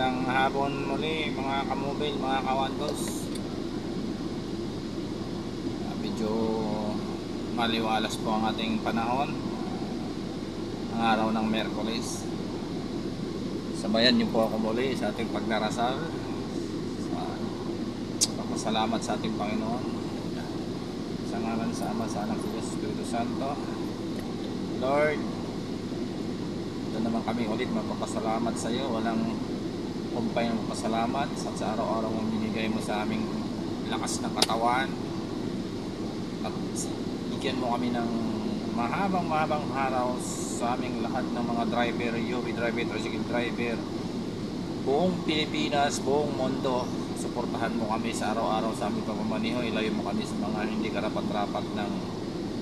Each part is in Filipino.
Magandang hapon muli mga kamobile, mga kawantos. Medyo maliwalas po ang ating panahon, ang araw ng Miyerkules. Sabayan niyo po ako muli sa ating pagdarasal, pagpasalamat sa ating Panginoon, sa ngalan sa Ama, sa Anak, sa Espiritu Santo. Lord, ito naman kami ulit magpapasalamat sa iyo. Walang kumpay ng pasalamat sa araw-araw mong binigay mo sa aming lakas ng katawan, at bigyan mo kami ng mahabang araw sa aming lahat ng mga driver, UV driver, tricycle driver, buong Pilipinas, buong mundo. Suportahan mo kami sa araw-araw sa aming pagmamaniho. Ilayo mo kami sa mga hindi karapat-rapat ng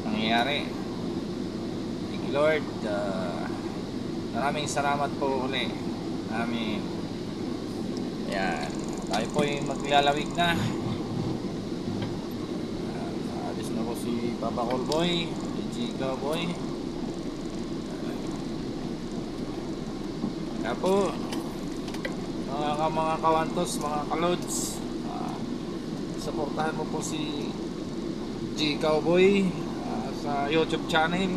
nangyayari. Thank you, Lord. Maraming salamat po uli. Amen. Ayan, tayo po yung maglalawig na. Alis na po si Papa Callboy, si Chica Boy. Kaya po, mga kawantos, mga kalods, suportahan mo po si Chica Boy sa YouTube channel.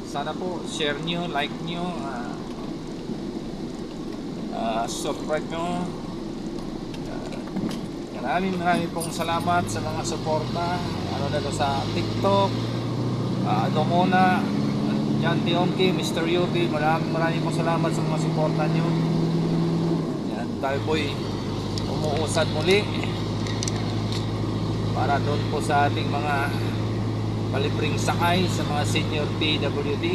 Sana po share nyo, like nyo, subscribe nyo. Maraming pong salamat sa mga suporta, ano na sa TikTok, Domona, Jan Tionki, Mr. Yubi. Maraming pong salamat sa mga suporta nyo. Yan, tayo po'y umuusad muli para doon po sa ating mga palibreng sakay sa mga senior PWD.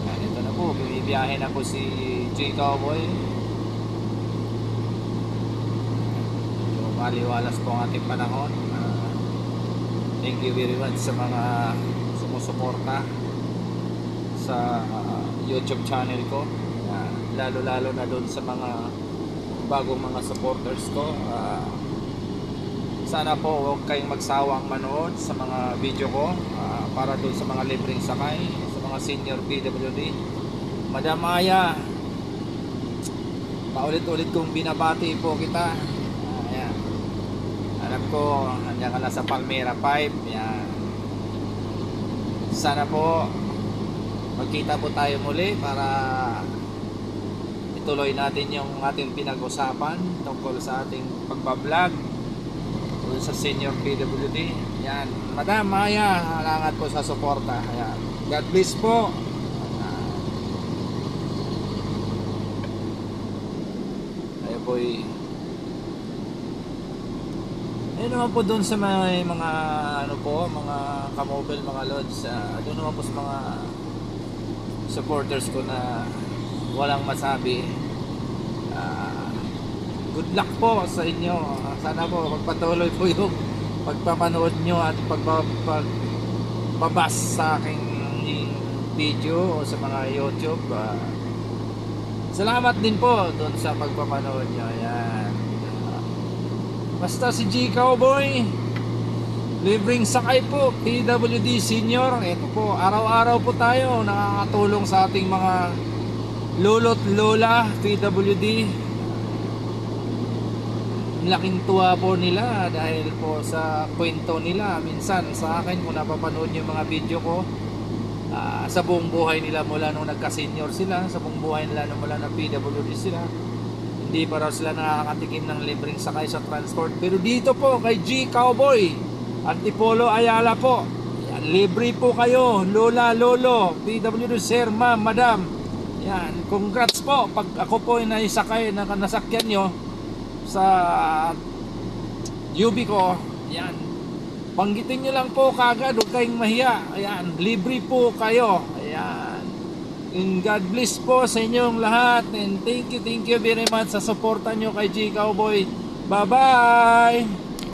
Ito na po, binibiyahe na po si J Cowboy. Medyo maliwalas po ang ating panahon. Thank you very much sa mga sumusuporta sa YouTube channel ko, lalo na doon sa mga bagong mga supporters ko. Sana po huwag kayong magsawang manood sa mga video ko, para doon sa mga libreng sakay, sa mga senior PWD. Madam Aya, paulit-ulit kong binabati po kita. Ayan. Alam ko nandiyan ka na sa Palmera 5. Ayan. Sana po magkita po tayo muli para ituloy natin yung ating pinag-usapan tungkol sa ating pagbablog sa senior PWD. Yan, Madam Maya, halangat po sa suporta. Ayan. God bless po. Ayan po ayun naman po doon sa mga ano po, mga kamobile, mga lods, doon naman po sa mga supporters ko na walang masabi. Good luck po sa inyo. Sana po magpatuloy po yung pagpapanood nyo at pagbabas sa aking video o sa mga YouTube. Salamat din po doon sa pagpapanood nyo. Ayan. Basta si G Cowboy, libreng sakay po, PWD Senior. Ito po, araw-araw po tayo nakakatulong sa ating mga lolo't lola PWD. Laking tuwa po nila dahil po sa kwento nila. Minsan sa akin, kung napapanood yung mga video ko, sa buong buhay nila mula nung nagka-senior sila, sa buong buhay nila nung mula na PWD sila, hindi pa raw sila nakakatikim ng libreng sakay sa transport. Pero dito po kay G Cowboy, Antipolo Ayala po, yan, libre po kayo, lola, lolo, PWD, sir, ma'am, madam. Yan, congrats po pag ako po ay naisakay na nasakyan nyo sa UB ko. Yan, banggitin nyo lang po kagad, huwag kayong mahiya. Ayan, libre po kayo. Ayan, and God bless po sa inyong lahat, and thank you very much sa suporta nyo kay G Cowboy. Bye bye.